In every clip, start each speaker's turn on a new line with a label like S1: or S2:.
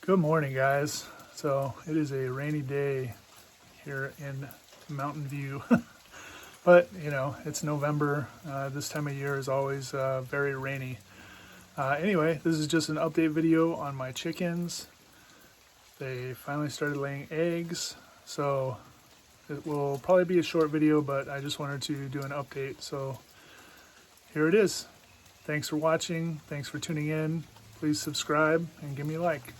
S1: Good morning, guys. So it is a rainy day here in Mountain View, but you know, it's November. This time of year is always very rainy. Anyway, this is just an update video on my chickens. They finally started laying eggs, so it will probably be a short video, but I just wanted to do an update. So here it is. Thanks for watching. Thanks for tuning in. Please subscribe and give me a like.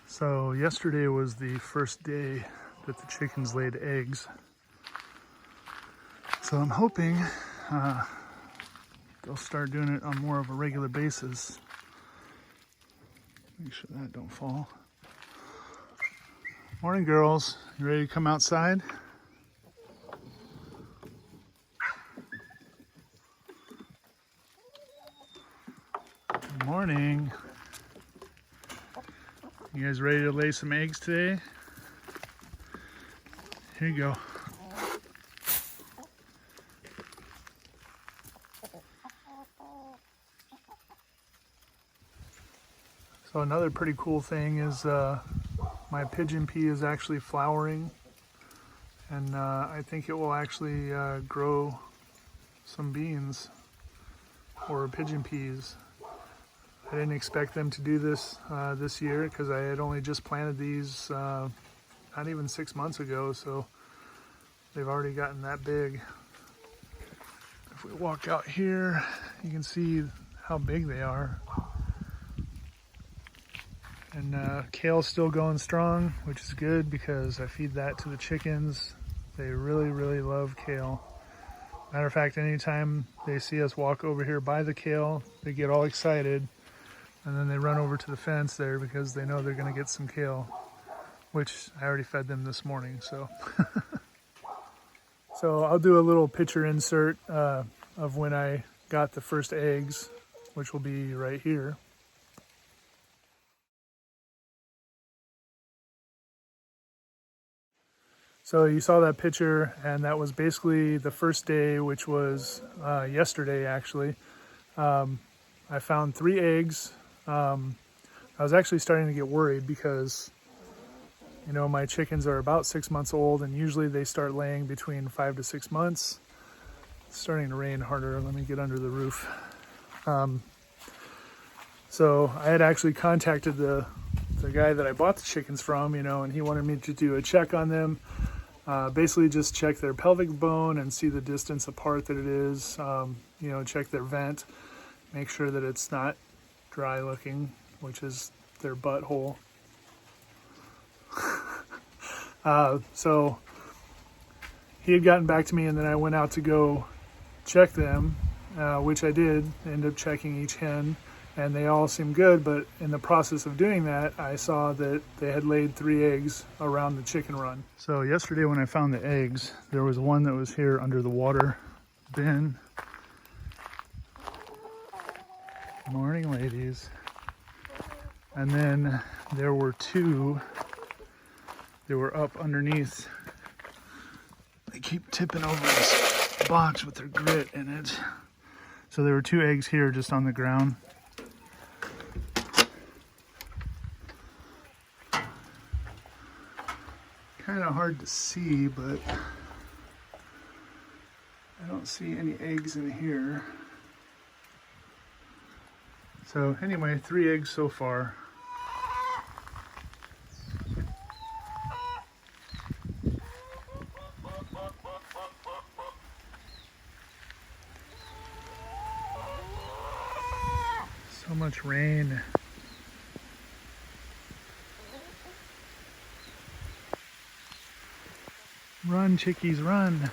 S1: So yesterday was the first day that the chickens laid eggs. So I'm hoping they'll start doing it on more of a regular basis. Make sure that don't fall. Morning, girls. You ready to come outside? Good morning. You guys ready to lay some eggs today? Here you go. So another pretty cool thing is my pigeon pea is actually flowering, and I think it will actually grow some beans or pigeon peas. I didn't expect them to do this this year because I had only just planted these not even 6 months ago, so they've already gotten that big. If we walk out here, you can see how big they are. And kale's still going strong, which is good because I feed that to the chickens. They really, really love kale. Matter of fact, anytime they see us walk over here by the kale, they get all excited. And then they run over to the fence there because they know they're going to get some kale, which I already fed them this morning. So, so I'll do a little picture insert of when I got the first eggs, which will be right here. So you saw that picture, and that was basically the first day, which was yesterday actually. I found 3 eggs. I was actually starting to get worried because, you know, my chickens are about 6 months old, and usually they start laying between 5 to 6 months. It's starting to rain harder. Let me get under the roof. So I had actually contacted the guy that I bought the chickens from, you know, and he wanted me to do a check on them. Basically just check their pelvic bone and see the distance apart that it is. You know, check their vent, make sure that it's not dry looking, which is their butthole. So he had gotten back to me, and then I went out to go check them, which I did end up checking each hen, and they all seemed good. But in the process of doing that, I saw that they had laid 3 eggs around the chicken run. So yesterday when I found the eggs, there was one that was here under the water bin. Morning, ladies. And then there were 2. They were up underneath. They keep tipping over this box with their grit in it. So there were 2 eggs here just on the ground. Kind of hard to see, but I don't see any eggs in here. So anyway, 3 eggs so far. So much rain. Run, chickies, run.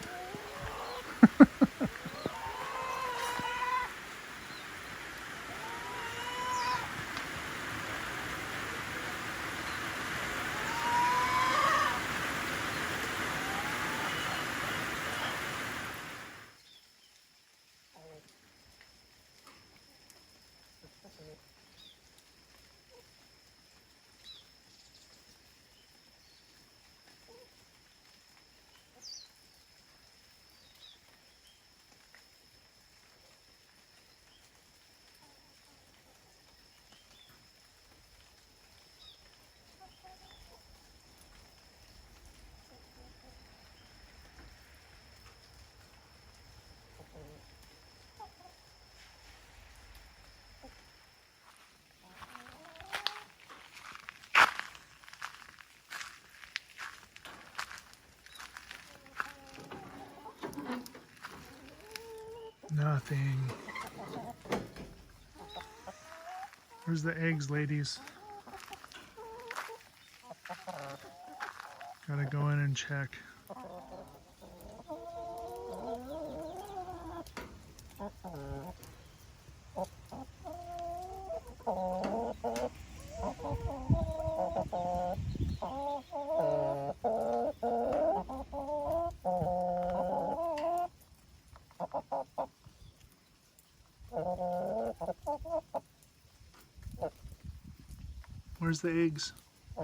S1: Nothing. Where's the eggs, ladies? Gotta go in and check. Where's the eggs? I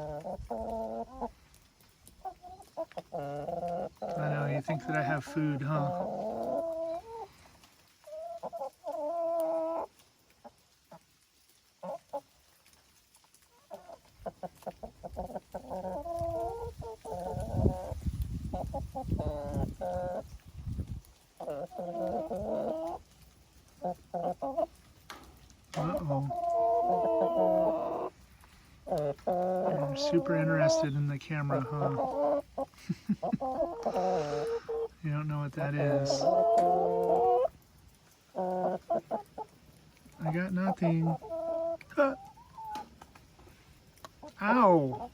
S1: know, you think that I have food, huh? Uh-oh. You're super interested in the camera, huh? You don't know what that is. I got nothing. Ah. Ow!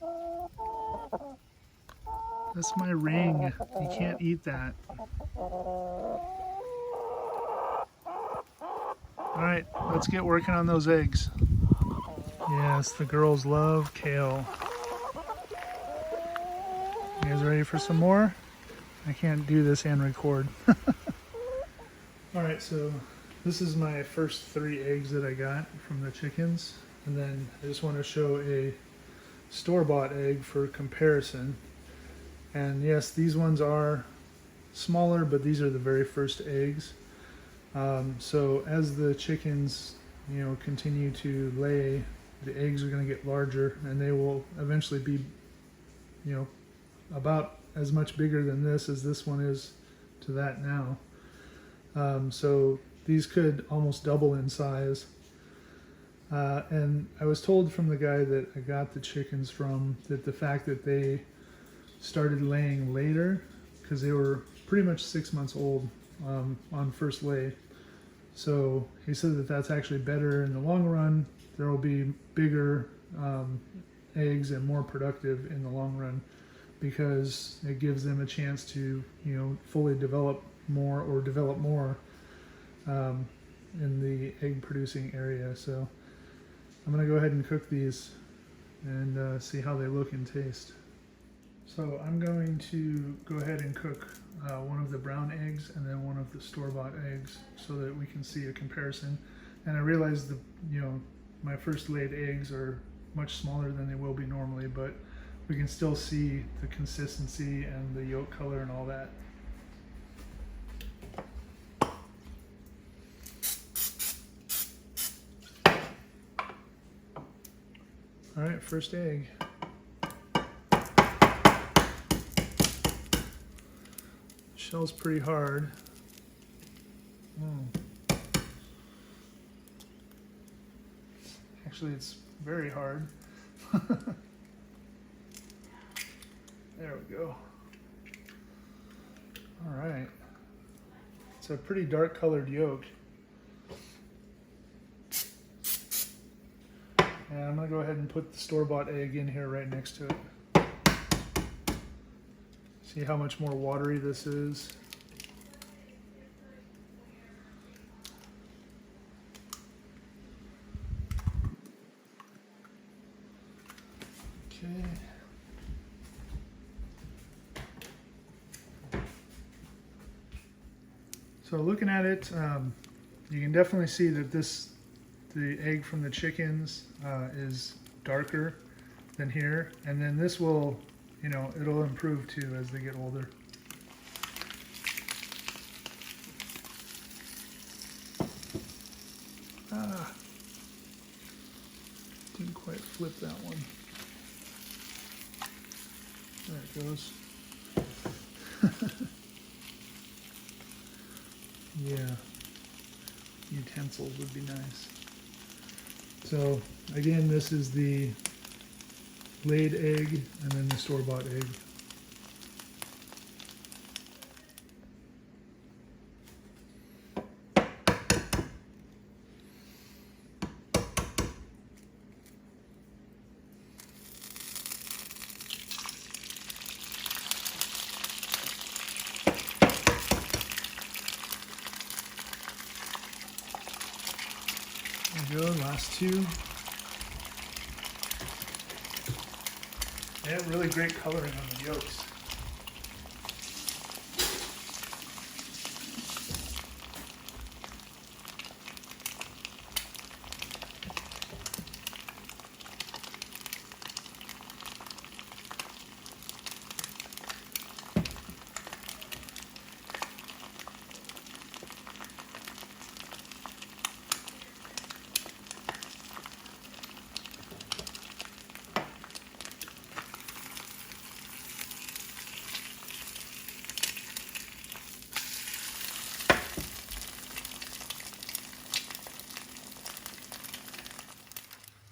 S1: That's my ring. You can't eat that. Alright, let's get working on those eggs. Yes, the girls love kale. You guys ready for some more? I can't do this and record. Alright, so this is my first 3 eggs that I got from the chickens. And then I just want to show a store-bought egg for comparison. And yes, these ones are smaller, but these are the very first eggs. So as the chickens, continue to lay, the eggs are going to get larger, and they will eventually be, about as much bigger than this as this one is to that now. So these could almost double in size. And I was told from the guy that I got the chickens from that the fact that they started laying later, because they were pretty much 6 months old on first lay. So he said that that's actually better in the long run. There will be bigger eggs and more productive in the long run, because it gives them a chance to, fully develop more in the egg producing area. So I'm going to go ahead and cook these and see how they look and taste. So I'm going to go ahead and cook one of the brown eggs and then one of the store-bought eggs so that we can see a comparison. And I realized my first laid eggs are much smaller than they will be normally, but we can still see the consistency and the yolk color and all that. All right, first egg. Shell's pretty hard. Actually, it's very hard. There we go. All right. It's a pretty dark colored yolk. And I'm going to go ahead and put the store-bought egg in here right next to it. See how much more watery this is. Okay. So looking at it, you can definitely see that the egg from the chickens is darker than here, and then this will, it'll improve too as they get older. Didn't quite flip that one. There it goes. Yeah, utensils would be nice. So again, this is the laid egg and then the store-bought egg. too. They have really great coloring on the yolks.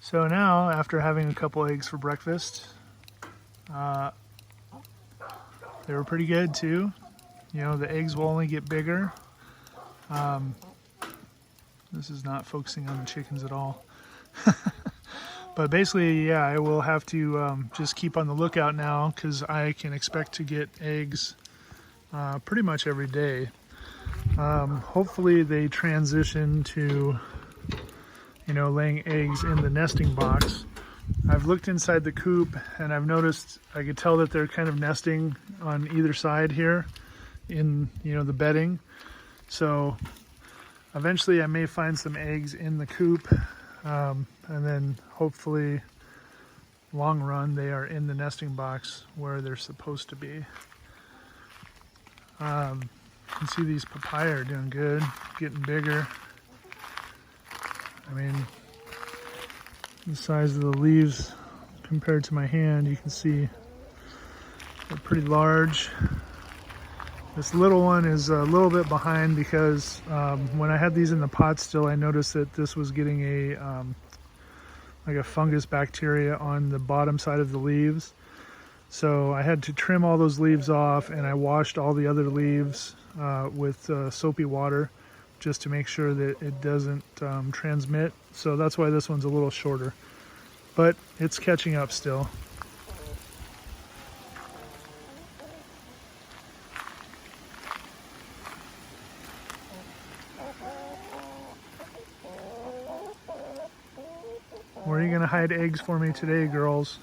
S1: So now, after having a couple eggs for breakfast, they were pretty good too. You know, the eggs will only get bigger. This is not focusing on the chickens at all. But basically, yeah, I will have to just keep on the lookout now, because I can expect to get eggs pretty much every day. Hopefully they transition to, you know, laying eggs in the nesting box. I've looked inside the coop and I've noticed, I could tell that they're kind of nesting on either side here in, you know, the bedding. So eventually I may find some eggs in the coop, and then hopefully long run they are in the nesting box where they're supposed to be. You can see these papaya are doing good, getting bigger. I mean, the size of the leaves compared to my hand, you can see they're pretty large. This little one is a little bit behind because when I had these in the pot still, I noticed that this was getting a like a fungus bacteria on the bottom side of the leaves. So I had to trim all those leaves off, and I washed all the other leaves with soapy water, just to make sure that it doesn't transmit. So that's why this one's a little shorter, but it's catching up still. Where are you gonna hide eggs for me today, girls?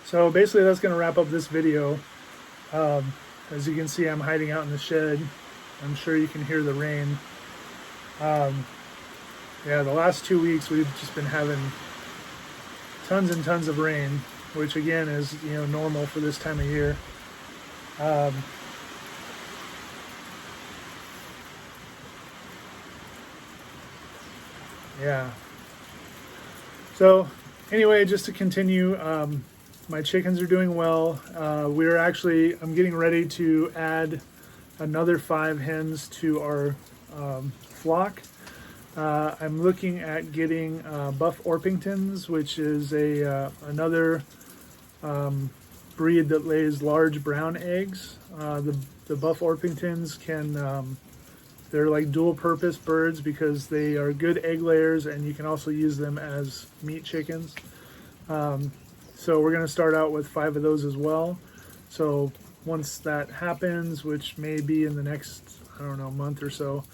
S1: So basically that's gonna wrap up this video. As you can see, I'm hiding out in the shed. I'm sure you can hear the rain. Yeah, the last 2 weeks we've just been having tons and tons of rain, which again is, you know, normal for this time of year. Yeah. So anyway, just to continue, my chickens are doing well. I'm getting ready to add another 5 hens to our flock. I'm looking at getting Buff Orpingtons, which is another breed that lays large brown eggs. The Buff Orpingtons they're like dual purpose birds because they are good egg layers, and you can also use them as meat chickens. So we're going to start out with 5 of those as well. So once that happens, which may be in the next, I don't know, month or so,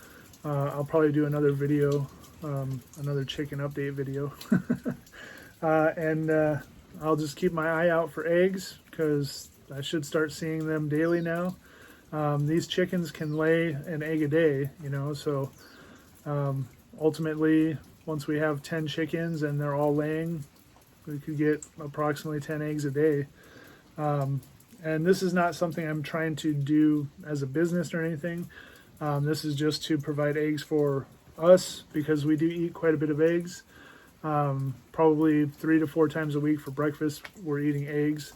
S1: I'll probably do another video, another chicken update video. And I'll just keep my eye out for eggs, because I should start seeing them daily now. These chickens can lay an egg a day, you know, so ultimately once we have 10 chickens and they're all laying, we could get approximately 10 eggs a day. And this is not something I'm trying to do as a business or anything. This is just to provide eggs for us, because we do eat quite a bit of eggs. Probably 3 to 4 times a week for breakfast we're eating eggs.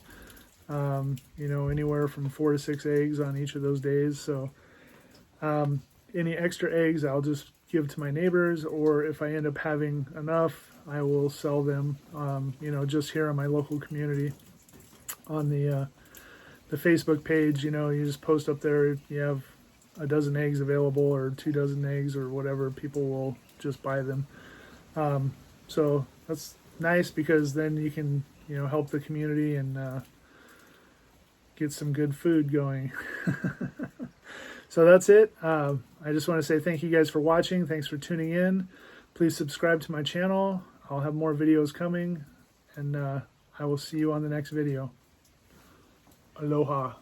S1: You know, anywhere from 4 to 6 eggs on each of those days. So any extra eggs I'll just give to my neighbors, or if I end up having enough, I will sell them, you know, just here in my local community. On the Facebook page, you know, you just post up there, you have a dozen eggs available or 2 dozen eggs or whatever, people will just buy them. So that's nice, because then you can, you know, help the community and get some good food going. So that's it. I just want to say thank you guys for watching. Thanks for tuning in. Please subscribe to my channel. I'll have more videos coming, and I will see you on the next video. Aloha.